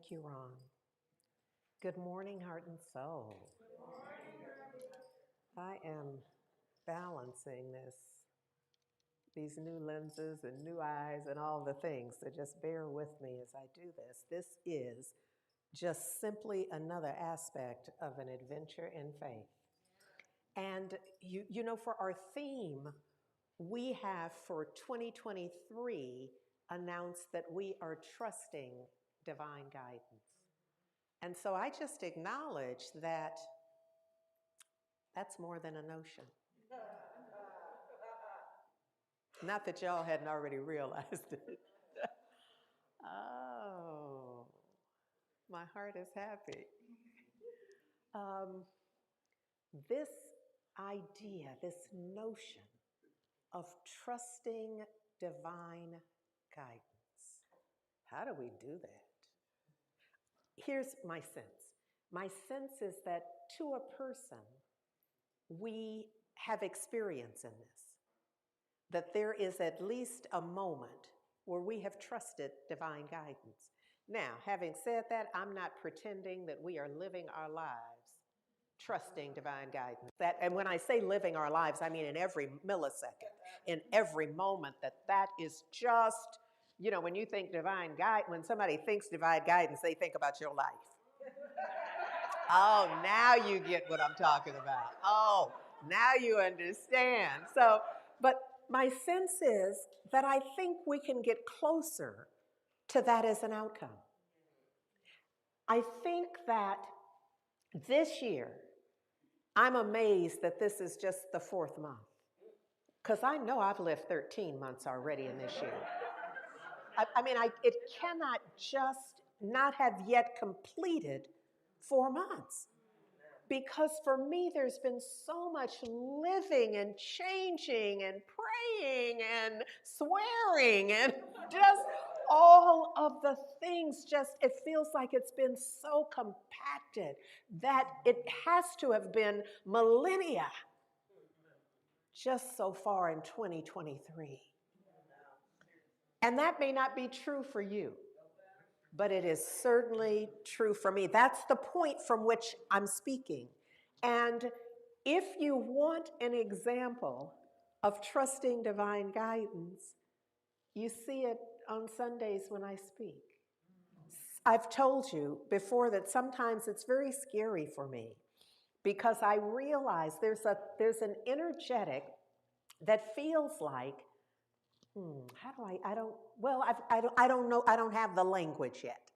Thank you, Ron. Good morning, heart and soul. I am balancing these new lenses and new eyes and all the things, so just bear with me as I do this. This is just simply another aspect of an adventure in faith. And you know, for our theme, we have for 2023 announced that we are trusting divine guidance. And so I just acknowledge that that's more than a notion. Not that y'all hadn't already realized it. Oh, my heart is happy. Um, this idea, this notion of trusting divine guidance. How do we do that? Here's my sense. My sense is that to a person, we have experience in this, that there is at least a moment where we have trusted divine guidance. Now, having said that, I'm not pretending that we are living our lives trusting divine guidance. And when I say living our lives, I mean in every millisecond, in every moment, that is just, you know, when you think divine guidance, when somebody thinks divine guidance, they think about your life. Oh, now you get what I'm talking about. Oh, now you understand. So, but my sense is that I think we can get closer to that as an outcome. I think that this year, I'm amazed that this is just the fourth month, because I know I've lived 13 months already in this year. It cannot just not have yet completed 4 months. Because for me, there's been so much living and changing and praying and swearing and just all of the things. It feels like it's been so compacted that it has to have been millennia just so far in 2023. And that may not be true for you, but it is certainly true for me. That's the point from which I'm speaking. And if you want an example of trusting divine guidance, you see it on Sundays when I speak. I've told you before that sometimes it's very scary for me because I realize there's an energetic that feels like, how do I don't know, I don't have the language yet,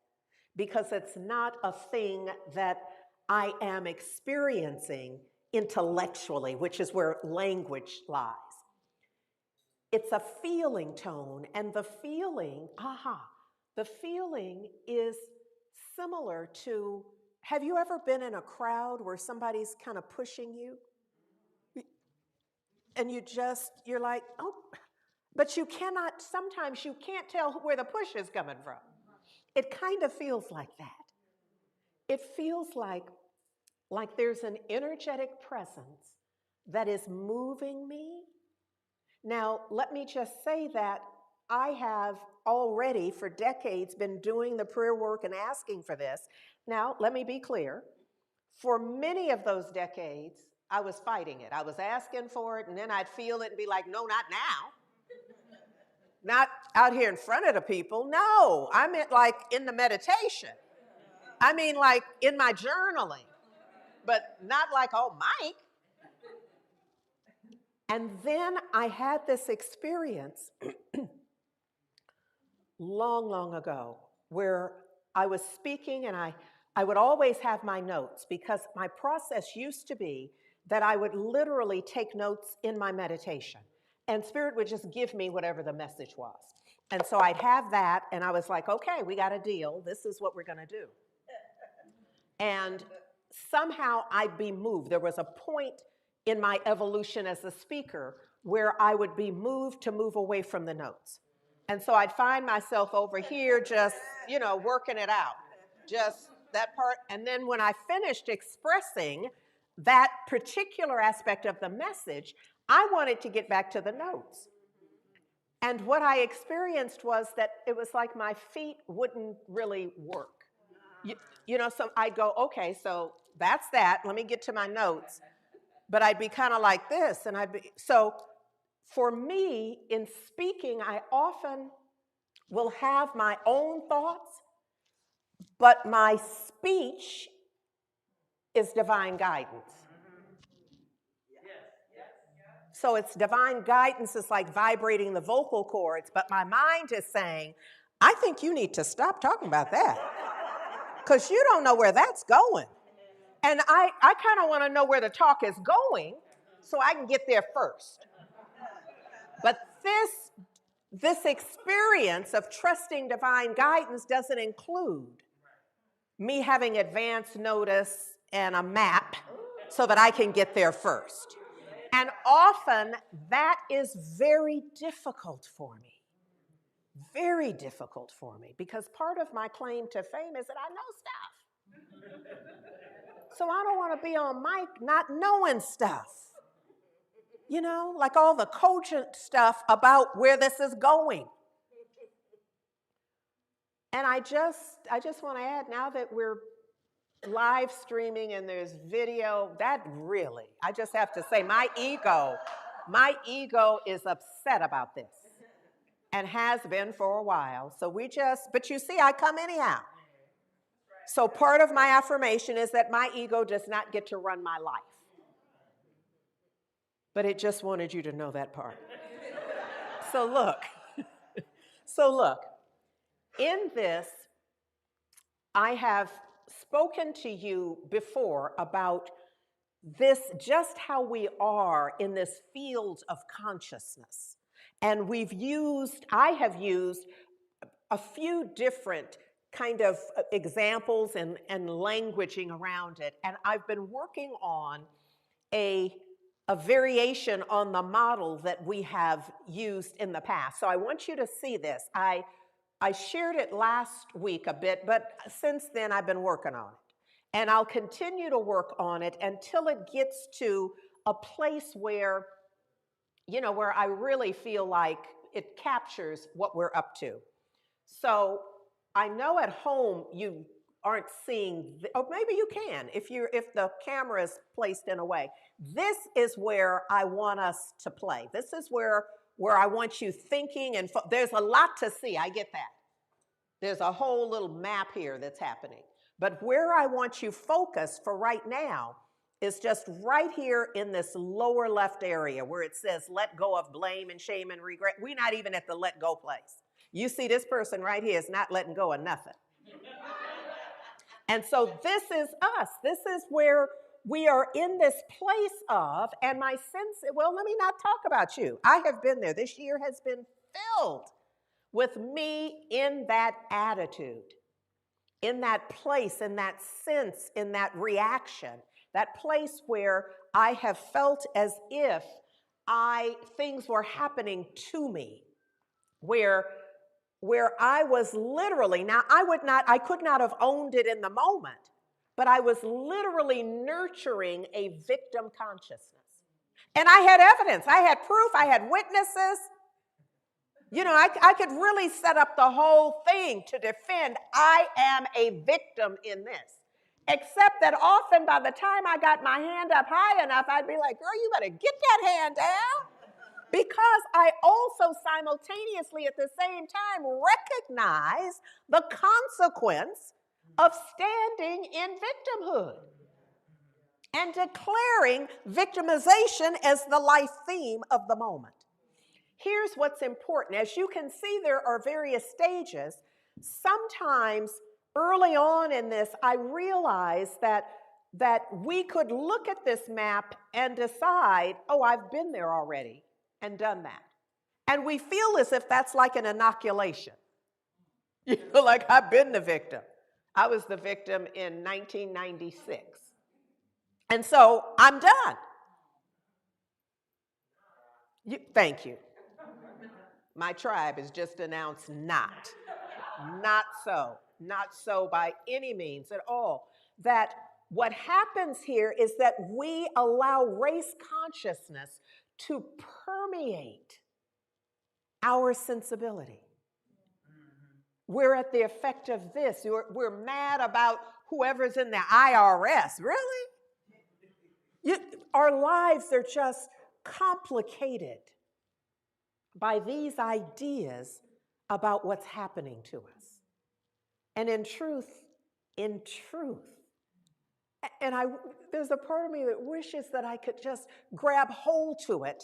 because it's not a thing that I am experiencing intellectually, which is where language lies. It's a feeling tone, and the feeling is similar to, have you ever been in a crowd where somebody's kind of pushing you? And you're like, oh, but sometimes you can't tell where the push is coming from. It kind of feels like that. It feels like there's an energetic presence that is moving me. Now, let me just say that I have already for decades been doing the prayer work and asking for this. Now, let me be clear. For many of those decades, I was fighting it. I was asking for it, and then I'd feel it and be like, no, not now. Not out here in front of the people. No, I meant like in the meditation. I mean like in my journaling, but not like, oh, Mike. And then I had this experience long, long ago where I was speaking, and I would always have my notes, because my process used to be that I would literally take notes in my meditation, and Spirit would just give me whatever the message was. And so I'd have that, and I was like, okay, we got a deal. This is what we're going to do. And somehow I'd be moved. There was a point in my evolution as a speaker where I would be moved to move away from the notes. And so I'd find myself over here just, working it out, just that part. And then when I finished expressing that particular aspect of the message, I wanted to get back to the notes. And what I experienced was that it was like my feet wouldn't really work. You, you know, so I'd go, okay, so that's that. Let me get to my notes. But I'd be kind of like this, and so for me, in speaking, I often will have my own thoughts, but my speech is divine guidance. So it's divine guidance is like vibrating the vocal cords, but my mind is saying, I think you need to stop talking about that because you don't know where that's going. And I kind of want to know where the talk is going so I can get there first. But this experience of trusting divine guidance doesn't include me having advance notice and a map so that I can get there first. And often that is very difficult for me. Very difficult for me because part of my claim to fame is that I know stuff. So I don't want to be on mic not knowing stuff. You know, like all the cogent stuff about where this is going. And I just want to add, now that we're live streaming and there's video, that really, I just have to say, my ego is upset about this and has been for a while. So but you see, I come anyhow. So part of my affirmation is that my ego does not get to run my life. But it just wanted you to know that part. So look, in this, I have spoken to you before about this, just how we are in this field of consciousness. And I have used a few different kind of examples and languaging around it. And I've been working on a variation on the model that we have used in the past. So I want you to see this. I shared it last week a bit, but since then I've been working on it. And I'll continue to work on it until it gets to a place where, you know, where I really feel like it captures what we're up to. So I know at home you aren't seeing, or maybe you can if the camera is placed in a way. This is where I want us to play. This is where I want you thinking, and there's a lot to see. I get that. There's a whole little map here that's happening. But where I want you focused for right now is just right here in this lower left area where it says let go of blame and shame and regret. We're not even at the let go place. You see, this person right here is not letting go of nothing. And so this is us. This is where we are in this place of, and my sense, well, let me not talk about you. I have been there. This year has been filled with me in that attitude, in that place, in that sense, in that reaction, that place where I have felt as if things were happening to me, where I was literally, now I could not have owned it in the moment, but I was literally nurturing a victim consciousness. And I had evidence, I had proof, I had witnesses. You know, I could really set up the whole thing to defend I am a victim in this. Except that often by the time I got my hand up high enough, I'd be like, girl, you better get that hand down. Because I also simultaneously at the same time recognize the consequence of standing in victimhood and declaring victimization as the life theme of the moment. Here's what's important. As you can see, there are various stages. Sometimes early on in this, I realized that we could look at this map and decide, oh, I've been there already and done that. And we feel as if that's like an inoculation. You know, like I've been the victim. I was the victim in 1996. And so I'm done. Thank you. My tribe has just announced not so by any means at all. That what happens here is that we allow race consciousness to permeate our sensibility. We're at the effect of this. We're mad about whoever's in the IRS. Really? Our lives are just complicated by these ideas about what's happening to us. And in truth, and there's a part of me that wishes that I could just grab hold to it,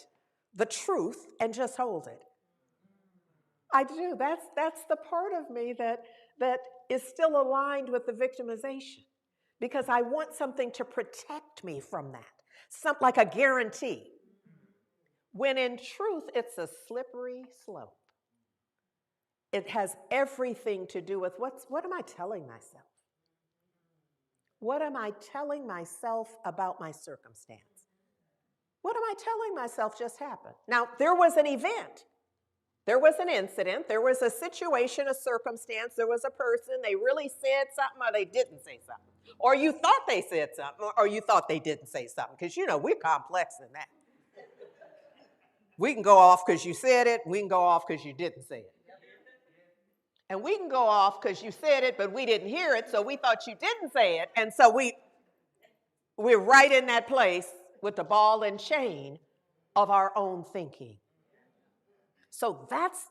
the truth, and just hold it. I do. That's the part of me that is still aligned with the victimization, because I want something to protect me from that, like a guarantee. When in truth, it's a slippery slope. It has everything to do with what am I telling myself? What am I telling myself about my circumstance? What am I telling myself just happened? Now, there was an event. There was an incident. There was a situation, a circumstance. There was a person. They really said something or they didn't say something. Or you thought they said something or you thought they didn't say something. Because, we're complex in that. We can go off because you said it. We can go off because you didn't say it. And we can go off because you said it, but we didn't hear it, so we thought you didn't say it. And so we're right in that place with the ball and chain of our own thinking. So that's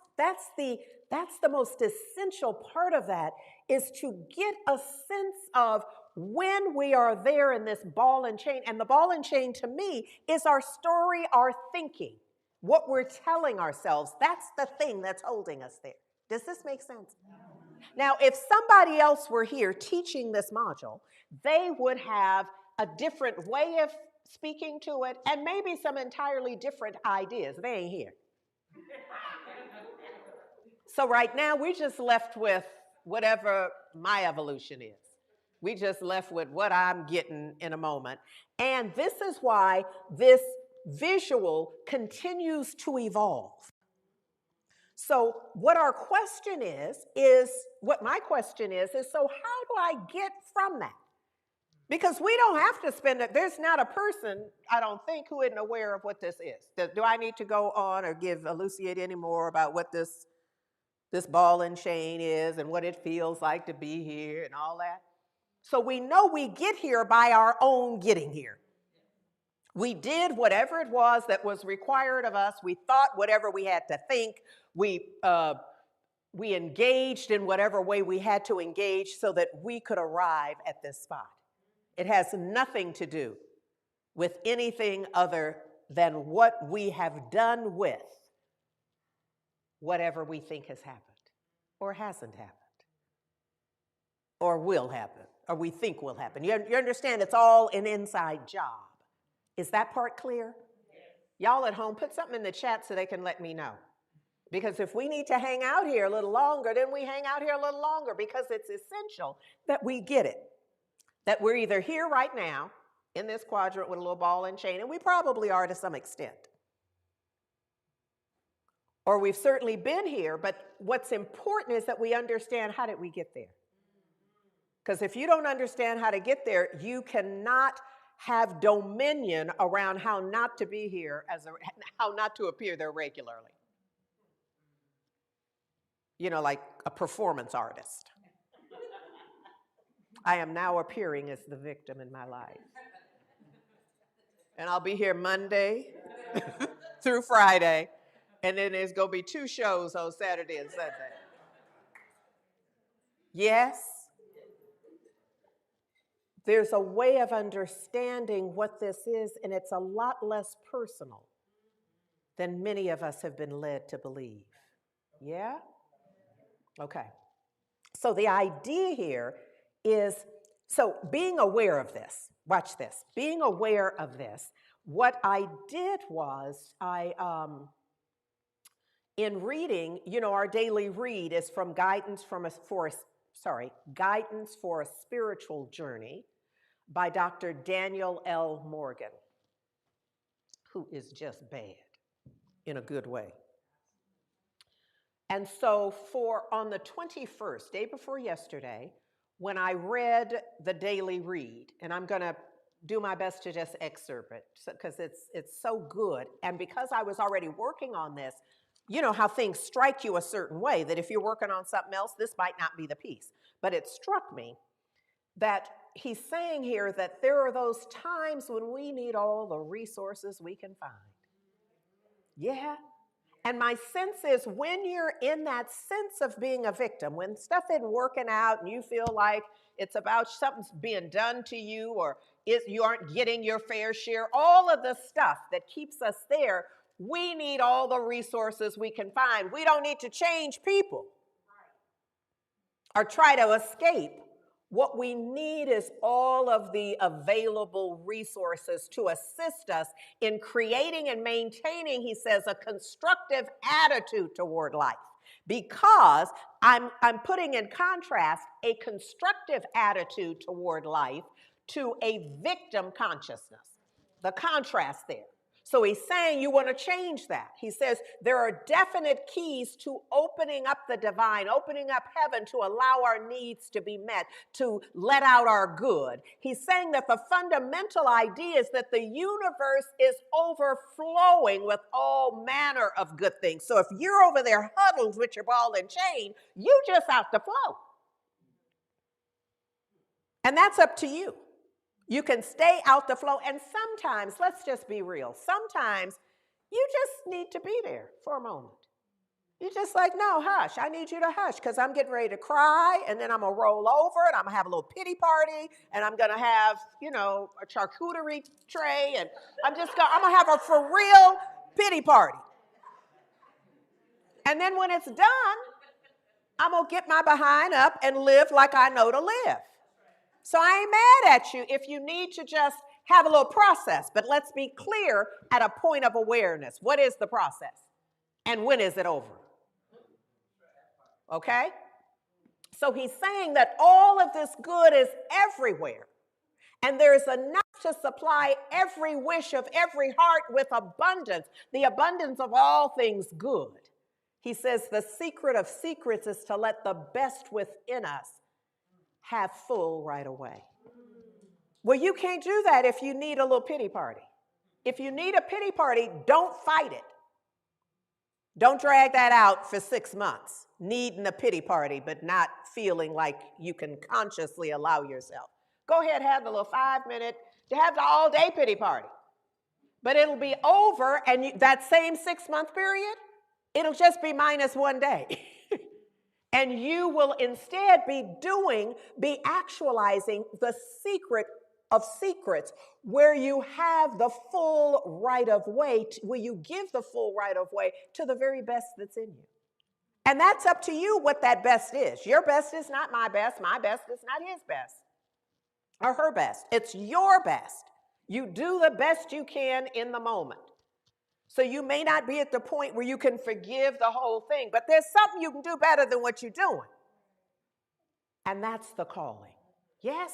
the most essential part of that, is to get a sense of when we are there in this ball and chain. And the ball and chain to me is our story, our thinking, what we're telling ourselves. That's the thing that's holding us there. Does this make sense? Now, if somebody else were here teaching this module, they would have a different way of speaking to it and maybe some entirely different ideas. They ain't here. So right now, we're just left with whatever my evolution is. We just left with what I'm getting in a moment. And this is why this visual continues to evolve. So what our question is what my question is so how do I get from that? Because we don't have to spend it. There's not a person, I don't think, who isn't aware of what this is. Do I need to go on or elucidate any more about what this ball and chain is and what it feels like to be here and all that? So we know we get here by our own getting here. We did whatever it was that was required of us. We thought whatever we had to think. We engaged in whatever way we had to engage so that we could arrive at this spot. It has nothing to do with anything other than what we have done with whatever we think has happened or hasn't happened or will happen or we think will happen. You understand, it's all an inside job. Is that part clear? Y'all at home, put something in the chat so they can let me know. Because if we need to hang out here a little longer, then we hang out here a little longer, because it's essential that we get it. That we're either here right now in this quadrant with a little ball and chain, and we probably are to some extent. Or we've certainly been here, but what's important is that we understand, how did we get there? Because if you don't understand how to get there, you cannot have dominion around how not to be here, how not to appear there regularly. Like a performance artist. I am now appearing as the victim in my life. And I'll be here Monday through Friday, and then there's going to be 2 shows on Saturday and Sunday. Yes? There's a way of understanding what this is, and it's a lot less personal than many of us have been led to believe. Yeah? Okay. So the idea here is, being aware of this, watch this, being aware of this, what I did was in reading, our daily read is from Guidance for a Spiritual Journey by Dr. Daniel L. Morgan, who is just bad in a good way. And so on the 21st, day before yesterday, when I read the daily read, and I'm going to do my best to just excerpt it because it's so good, and because I was already working on this, You know how things strike you a certain way, that if you're working on something else, this might not be the piece. But it struck me that he's saying here that there are those times when we need all the resources we can find. Yeah. And my sense is when you're in that sense of being a victim, when stuff isn't working out and you feel like it's about something's being done to you or you aren't getting your fair share, all of the stuff that keeps us there, we need all the resources we can find. We don't need to change people or try to escape. What we need is all of the available resources to assist us in creating and maintaining, he says, a constructive attitude toward life. Because I'm putting in contrast a constructive attitude toward life to a victim consciousness. The contrast there. So he's saying you want to change that. He says there are definite keys to opening up the divine, opening up heaven to allow our needs to be met, to let out our good. He's saying that the fundamental idea is that the universe is overflowing with all manner of good things. So if you're over there huddled with your ball and chain, you just out to flow. And that's up to you. You can stay out the flow, and sometimes, let's just be real, sometimes you just need to be there for a moment. You're just like, no, hush, I need you to hush because I'm getting ready to cry, and then I'm going to roll over, and I'm going to have a little pity party, and I'm going to have, a charcuterie tray, and I'm going to have a for real pity party. And then when it's done, I'm going to get my behind up and live like I know to live. So I ain't mad at you if you need to just have a little process, but let's be clear at a point of awareness. What is the process? And when is it over? Okay? So he's saying that all of this good is everywhere. And there's enough to supply every wish of every heart with abundance, the abundance of all things good. He says the secret of secrets is to let the best within us have full right away. Well, you can't do that if you need a little pity party. If you need a pity party, don't fight it. Don't drag that out for 6 months, needing a pity party, but not feeling like you can consciously allow yourself. Go ahead, have the little 5-minute, have the all-day pity party. But it'll be over, and that same 6-month period, it'll just be minus 1 day. And you will instead be actualizing the secret of secrets, where you have the full right of way, where you give the full right of way to the very best that's in you. And that's up to you what that best is. Your best is not my best is not his best or her best. It's your best. You do the best you can in the moment. So you may not be at the point where you can forgive the whole thing, but there's something you can do better than what you're doing. And that's the calling. Yes?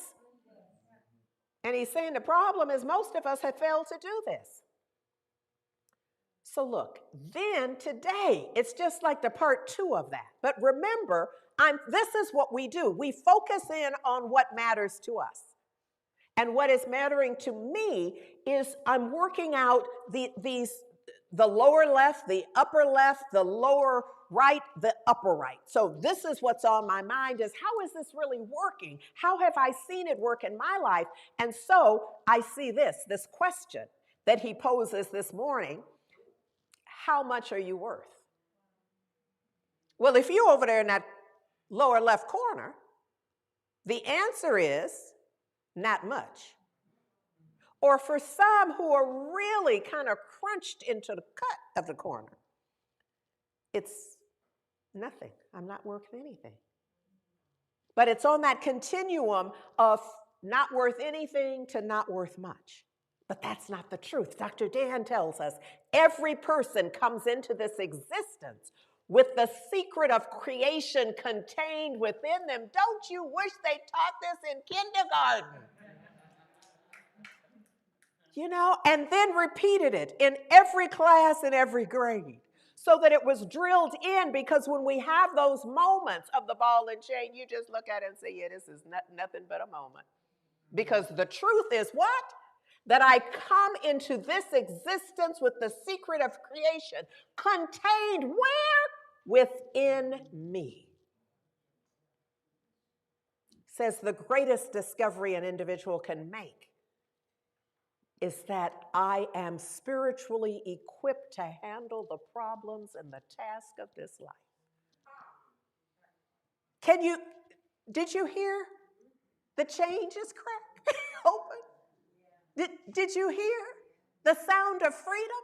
And he's saying the problem is most of us have failed to do this. So look, then today, it's just like the part 2 of that. But remember, this is what we do. We focus in on what matters to us. And what is mattering to me is I'm working out the lower left, the upper left, the lower right, the upper right. So this is what's on my mind is how is this really working? How have I seen it work in my life? And so I see this question that he poses this morning. How much are you worth? Well, if you're over there in that lower left corner, the answer is not much. Or for some who are really kind of crunched into the cut of the corner, it's nothing. I'm not worth anything. But it's on that continuum of not worth anything to not worth much. But that's not the truth. Dr. Dan tells us every person comes into this existence with the secret of creation contained within them. Don't you wish they taught this in kindergarten? And then repeated it in every class in every grade so that it was drilled in, because when we have those moments of the ball and chain, you just look at it and say, yeah, this is nothing but a moment. Because the truth is what? that I come into this existence with the secret of creation contained where? Within me. Says the greatest discovery an individual can make is that I am spiritually equipped to handle the problems and the task of this life. Did you hear? The change is cracked open. Did you hear the sound of freedom?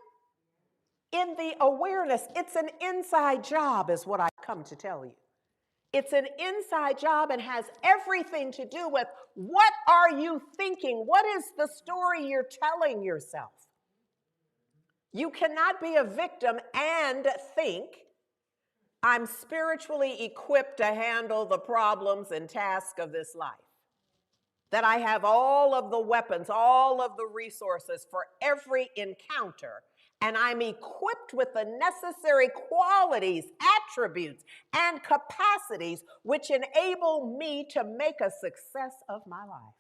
In the awareness, it's an inside job is what I come to tell you. It's an inside job and has everything to do with what are you thinking? What is the story you're telling yourself? You cannot be a victim and think, I'm spiritually equipped to handle the problems and tasks of this life. That I have all of the weapons, all of the resources for every encounter, and I'm equipped with the necessary qualities, attributes, and capacities which enable me to make a success of my life.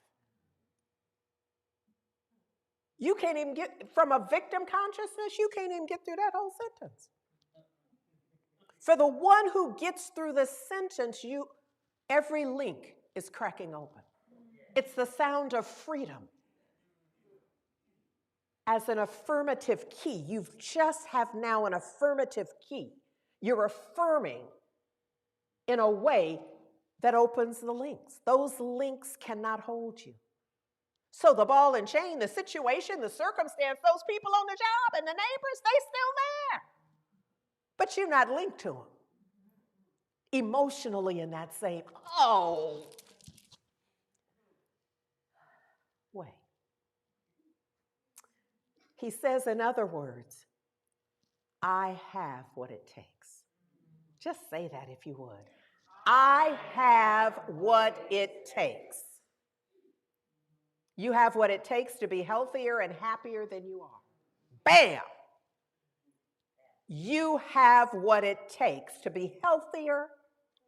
You can't even get, from a victim consciousness, you can't even get through that whole sentence. For the one who gets through the sentence, every link is cracking open. It's the sound of freedom. As an affirmative key, you just have now an affirmative key. You're affirming in a way that opens the links. Those links cannot hold you. So the ball and chain, the situation, the circumstance, those people on the job and the neighbors, they still there. But you're not linked to them. Emotionally in that same, way. He says, in other words, I have what it takes. Just say that if you would. I have what it takes. You have what it takes to be healthier and happier than you are. Bam! You have what it takes to be healthier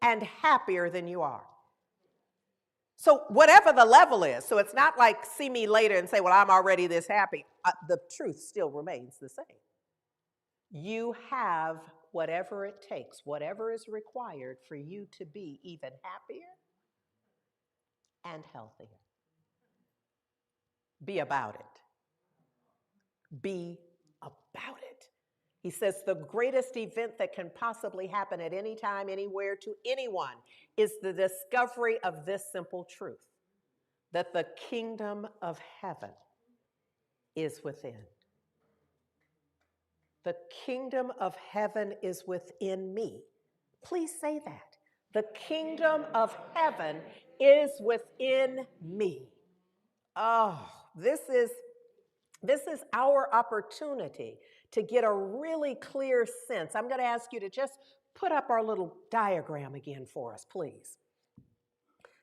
and happier than you are. So whatever the level is, so it's not like see me later and say, well, I'm already this happy. The truth still remains the same. You have whatever it takes, whatever is required for you to be even happier and healthier. Be about it. Be about it. He says the greatest event that can possibly happen at any time, anywhere, to anyone is the discovery of this simple truth, that the kingdom of heaven is within. The kingdom of heaven is within me. Please say that. The kingdom of heaven is within me. Oh, this is our opportunity to get a really clear sense. I'm going to ask you to just put up our little diagram again for us, please.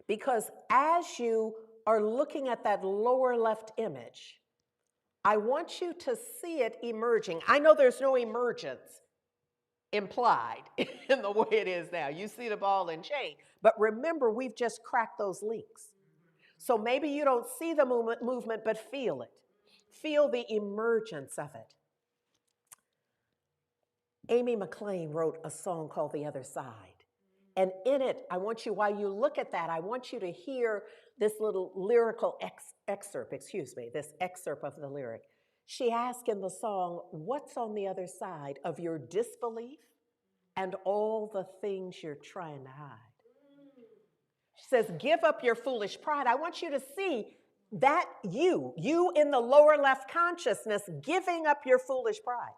Because as you are looking at that lower left image, I want you to see it emerging. I know there's no emergence implied in the way it is now. You see the ball and chain. But remember, we've just cracked those links. So maybe you don't see the movement, but feel it. Feel the emergence of it. Amy McLean wrote a song called The Other Side. And in it, I want you, while you look at that, I want you to hear this little lyrical excerpt of the lyric. She asked in the song, what's on the other side of your disbelief and all the things you're trying to hide? She says, give up your foolish pride. I want you to see that you in the lower left consciousness, giving up your foolish pride.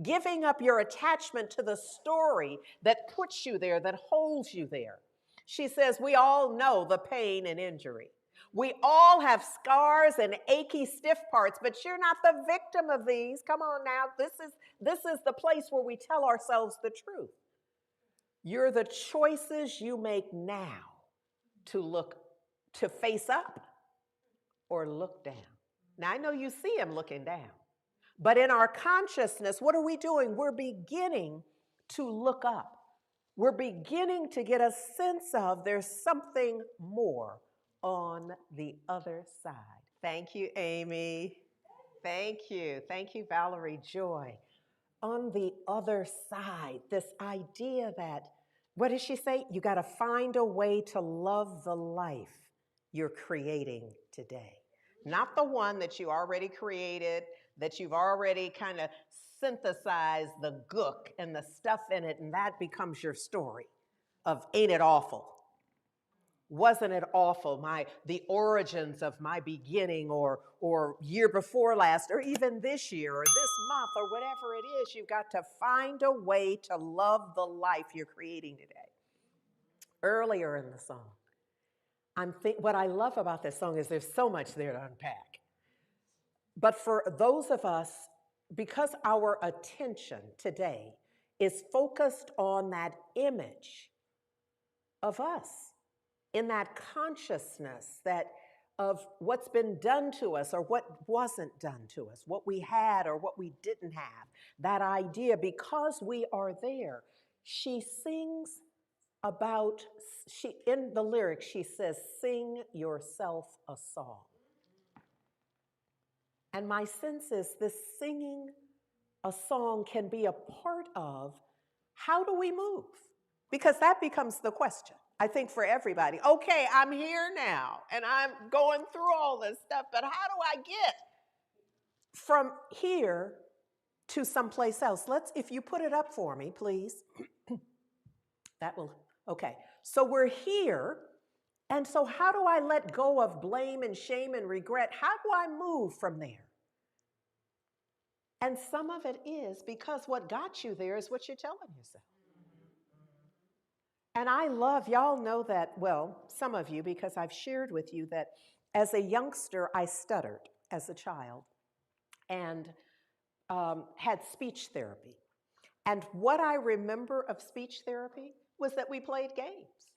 Giving up your attachment to the story that puts you there, that holds you there. She says, we all know the pain and injury. We all have scars and achy, stiff parts, but you're not the victim of these. Come on now. This is the place where we tell ourselves the truth. You're the choices you make now to face up or look down. Now, I know you see him looking down. But in our consciousness, what are we doing? We're beginning to look up. We're beginning to get a sense of there's something more on the other side. Thank you, Amy. Thank you. Thank you, Valerie Joy. On the other side, this idea that, what does she say? You got to find a way to love the life you're creating today. Not the one that you already created, that you've already kind of synthesized the gook and the stuff in it, and that becomes your story of ain't it awful? Wasn't it awful? The origins of my beginning, or year before last, or even this year, or this month, or whatever it is, you've got to find a way to love the life you're creating today. Earlier in the song, what I love about this song is there's so much there to unpack. But for those of us, because our attention today is focused on that image of us, in that consciousness of what's been done to us or what wasn't done to us, what we had or what we didn't have, that idea, because we are there, she sings about, in the lyrics, she says, sing yourself a song. And my sense is this singing a song can be a part of how do we move? Because that becomes the question, I think, for everybody. Okay, I'm here now, and I'm going through all this stuff, but how do I get from here to someplace else? If you put it up for me, please. That will, okay. So we're here, and so how do I let go of blame and shame and regret? How do I move from there? And some of it is because what got you there is what you're telling yourself. And I love, y'all know that, well, some of you, because I've shared with you that as a youngster, I stuttered as a child and had speech therapy. And what I remember of speech therapy was that we played games.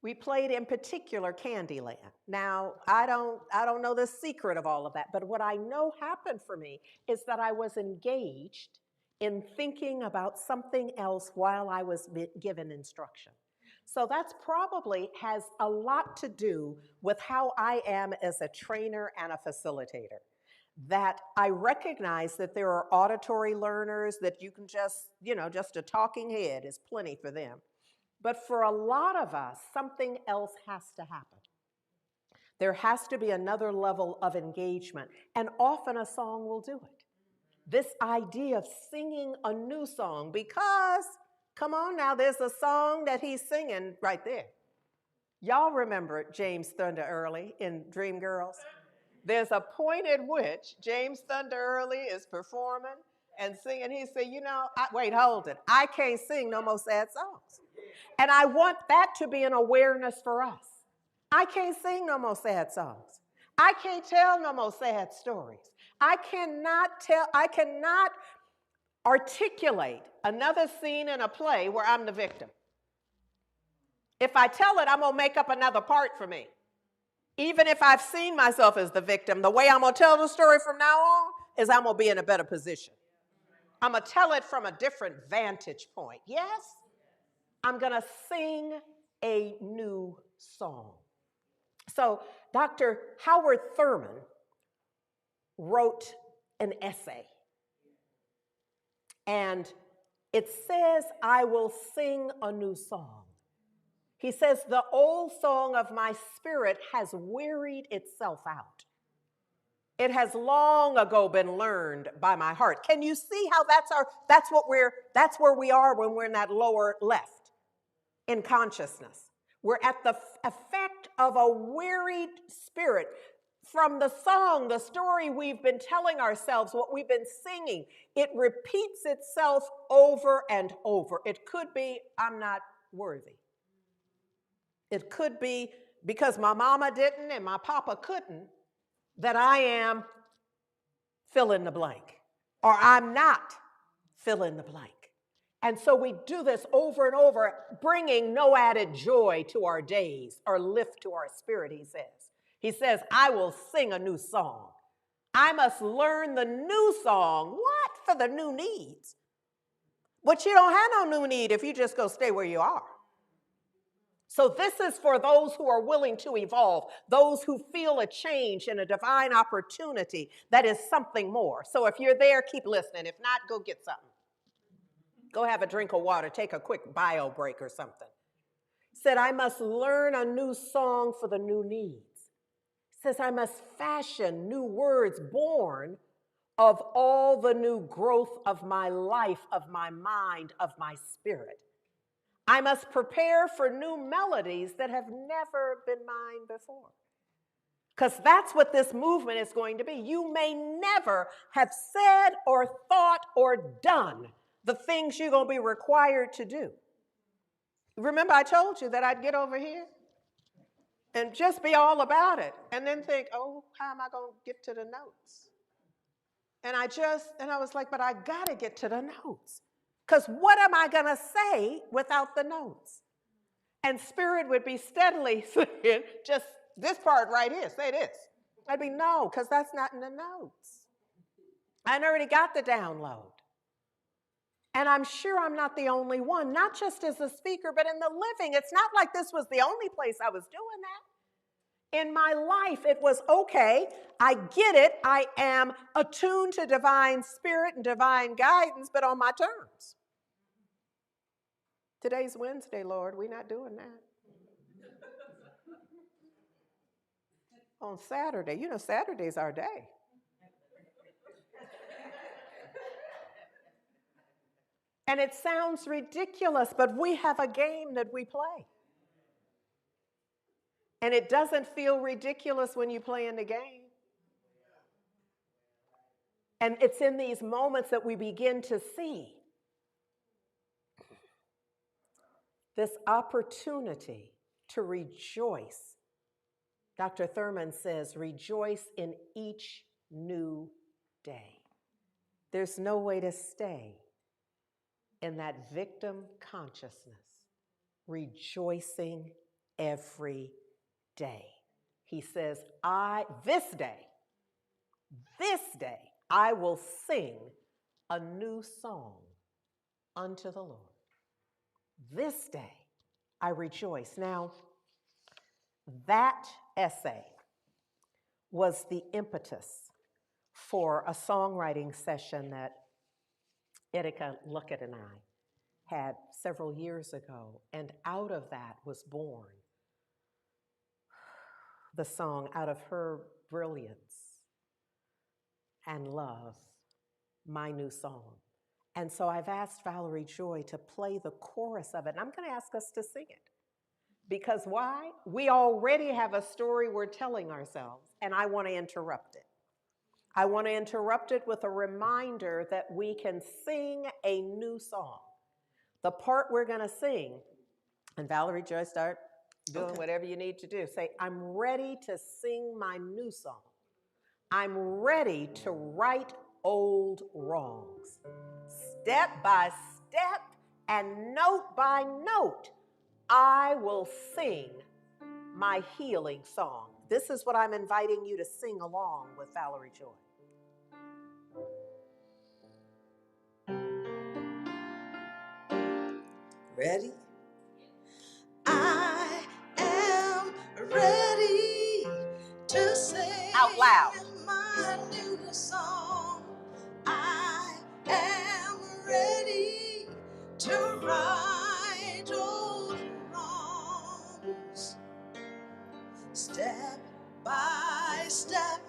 We played, in particular, Candyland. Now, I don't know the secret of all of that, but what I know happened for me is that I was engaged in thinking about something else while I was given instruction. So that's probably has a lot to do with how I am as a trainer and a facilitator. That I recognize that there are auditory learners that you can just a talking head is plenty for them. But for a lot of us, something else has to happen. There has to be another level of engagement, and often a song will do it. This idea of singing a new song, because, come on now, there's a song that he's singing right there. Y'all remember James Thunder Early in Dreamgirls? There's a point at which James Thunder Early is performing and singing. He said, wait, hold it. I can't sing no more sad songs. And I want that to be an awareness for us. I can't sing no more sad songs. I can't tell no more sad stories. I cannot articulate another scene in a play where I'm the victim. If I tell it, I'm going to make up another part for me. Even if I've seen myself as the victim, the way I'm going to tell the story from now on is I'm going to be in a better position. I'm going to tell it from a different vantage point. Yes? I'm going to sing a new song. So Dr. Howard Thurman wrote an essay. And it says, I will sing a new song. He says, the old song of my spirit has wearied itself out. It has long ago been learned by my heart. Can you see how that's where we are when we're in that lower left in consciousness? We're at the effect of a wearied spirit from the song, the story we've been telling ourselves, what we've been singing. It repeats itself over and over. It could be, I'm not worthy. It could be because my mama didn't and my papa couldn't, that I am fill in the blank, or I'm not fill in the blank. And so we do this over and over, bringing no added joy to our days or lift to our spirit, he says. He says, I will sing a new song. I must learn the new song. What? For the new needs. But you don't have no new need if you just go stay where you are. So this is for those who are willing to evolve, those who feel a change and a divine opportunity that is something more. So if you're there, keep listening. If not, go get something. Go have a drink of water, take a quick bio break or something. Said, I must learn a new song for the new needs. Says, I must fashion new words born of all the new growth of my life, of my mind, of my spirit. I must prepare for new melodies that have never been mine before. Because that's what this movement is going to be. You may never have said or thought or done the things you're going to be required to do. Remember, I told you that I'd get over here and just be all about it and then think, oh, how am I going to get to the notes? And I was like, but I got to get to the notes. Because what am I going to say without the notes? And Spirit would be steadily saying, just this part right here, say this. I'd be, no, because that's not in the notes. I already got the download. And I'm sure I'm not the only one, not just as a speaker, but in the living. It's not like this was the only place I was doing that. In my life, it was, okay, I get it. I am attuned to divine spirit and divine guidance, but on my terms. Today's Wednesday, Lord. We're not doing that. On Saturday, Saturday's our day. And it sounds ridiculous, but we have a game that we play. And it doesn't feel ridiculous when you play in the game. And it's in these moments that we begin to see this opportunity to rejoice. Dr. Thurman says, rejoice in each new day. There's no way to stay in that victim consciousness, rejoicing every day. He says, this day, I will sing a new song unto the Lord. This day, I rejoice. Now, that essay was the impetus for a songwriting session that Etika Luckett and I had several years ago. And out of that was born the song, out of her brilliance and love, my new song. And so I've asked Valerie Joy to play the chorus of it. And I'm going to ask us to sing it. Because why? We already have a story we're telling ourselves, and I want to interrupt it. I want to interrupt it with a reminder that we can sing a new song. The part we're going to sing, and Valerie Joy, start doing whatever you need to do. Say, I'm ready to sing my new song. I'm ready to right old wrongs. Step by step and note by note, I will sing my healing song. This is what I'm inviting you to sing along with Valerie Joy. Ready? I am ready to sing out loud my new song. I am ready to right old wrongs. Step by step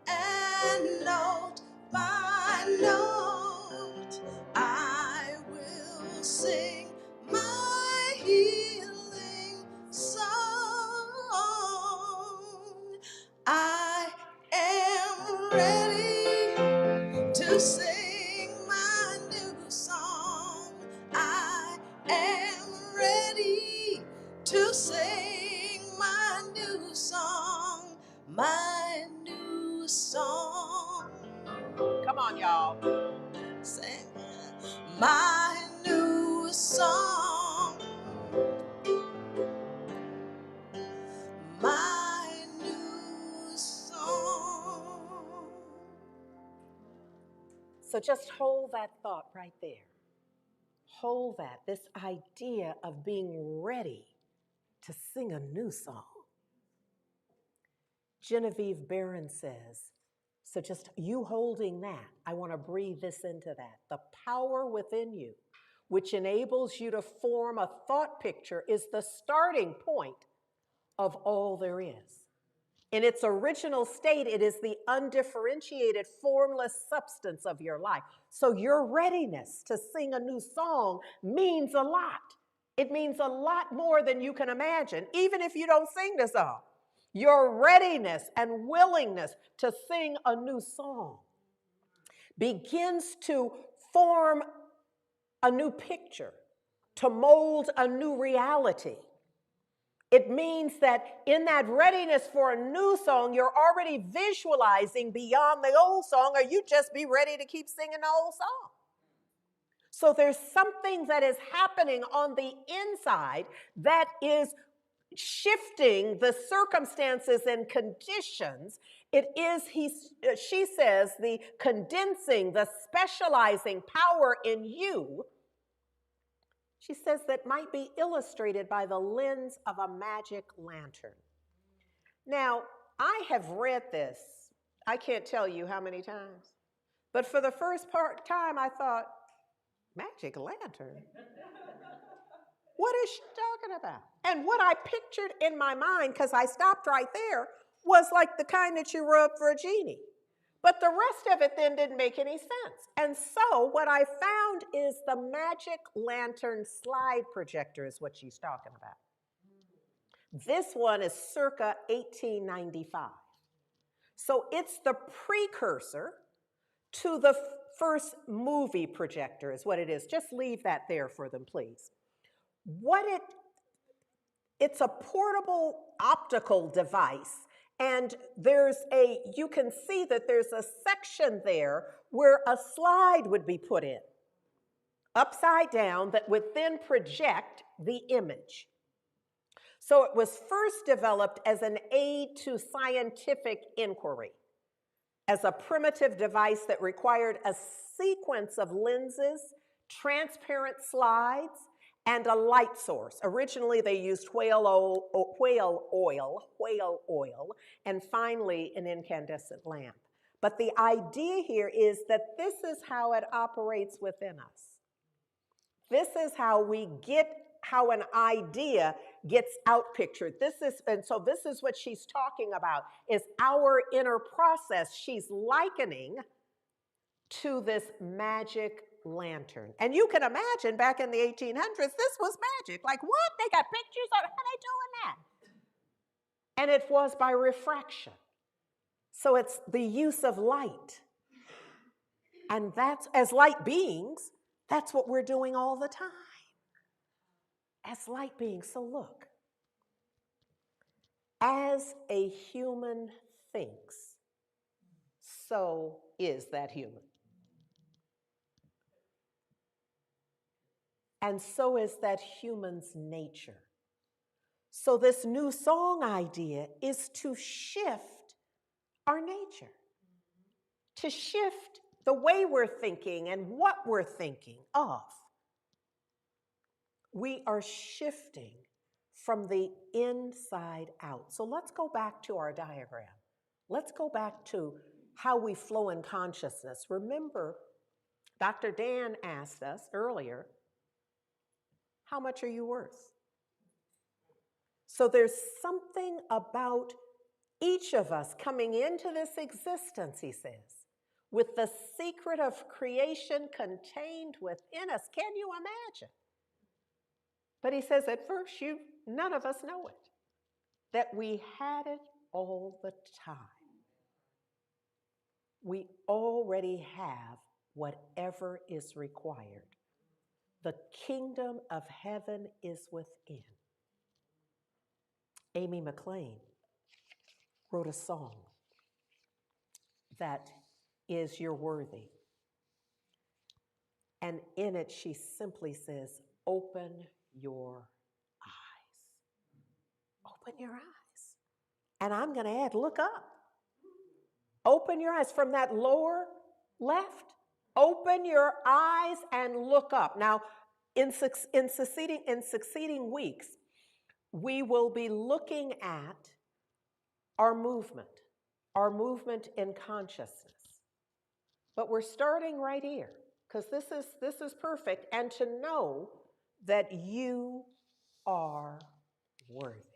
and note by note, I will sing my healing song. I am ready to sing my new song. I am ready to sing my new song, my new song. Come on, y'all. Sing my new song, my new song. So just hold that thought right there. Hold that, this idea of being ready to sing a new song. Genevieve Barron says, so just you holding that, I want to breathe this into that. The power within you, which enables you to form a thought picture, is the starting point of all there is. In its original state, it is the undifferentiated, formless substance of your life. So your readiness to sing a new song means a lot. It means a lot more than you can imagine, even if you don't sing the song. Your readiness and willingness to sing a new song begins to form a new picture, to mold a new reality. It means that in that readiness for a new song, you're already visualizing beyond the old song, or you just be ready to keep singing the old song. So there's something that is happening on the inside that is shifting the circumstances and conditions. It is, she says, the condensing, the specializing power in you. She says that might be illustrated by the lens of a magic lantern. Now, I have read this, I can't tell you how many times, but for the first time I thought, magic lantern? What is she talking about? And what I pictured in my mind, because I stopped right there, was like the kind that you rub for a genie. But the rest of it then didn't make any sense. And so what I found is the magic lantern slide projector is what she's talking about. This one is circa 1895. So it's the precursor to the first movie projector is what it is. Just leave that there for them, please. It's a portable optical device, and you can see that there's a section there where a slide would be put in, upside down, that would then project the image. So it was first developed as an aid to scientific inquiry, as a primitive device that required a sequence of lenses, transparent slides, and a light source. Originally, they used whale oil, and finally, an incandescent lamp. But the idea here is that this is how it operates within us. This is how an idea gets outpictured. So this is what she's talking about, is our inner process. She's likening to this magic lantern. And you can imagine back in the 1800s, this was magic. Like, what? They got pictures of how they doing that? And it was by refraction. So it's the use of light. And that's, as light beings, that's what we're doing all the time. As light beings. So look, as a human thinks, so is that human. And so is that human's nature. So this new song idea is to shift our nature, to shift the way we're thinking and what we're thinking of. We are shifting from the inside out. So let's go back to our diagram. Let's go back to how we flow in consciousness. Remember, Dr. Dan asked us earlier, how much are you worth? So there's something about each of us coming into this existence, he says, with the secret of creation contained within us. Can you imagine? But he says at first, none of us know it, that we had it all the time. We already have whatever is required. The kingdom of heaven is within. Amy McLean wrote a song that is You're Worthy. And in it, she simply says, open your eyes. Open your eyes. And I'm going to add, look up. Open your eyes from that lower left. Open your eyes and look up. Now, in succeeding weeks, we will be looking at our movement in consciousness. But we're starting right here, because this is perfect, and to know that you are worthy.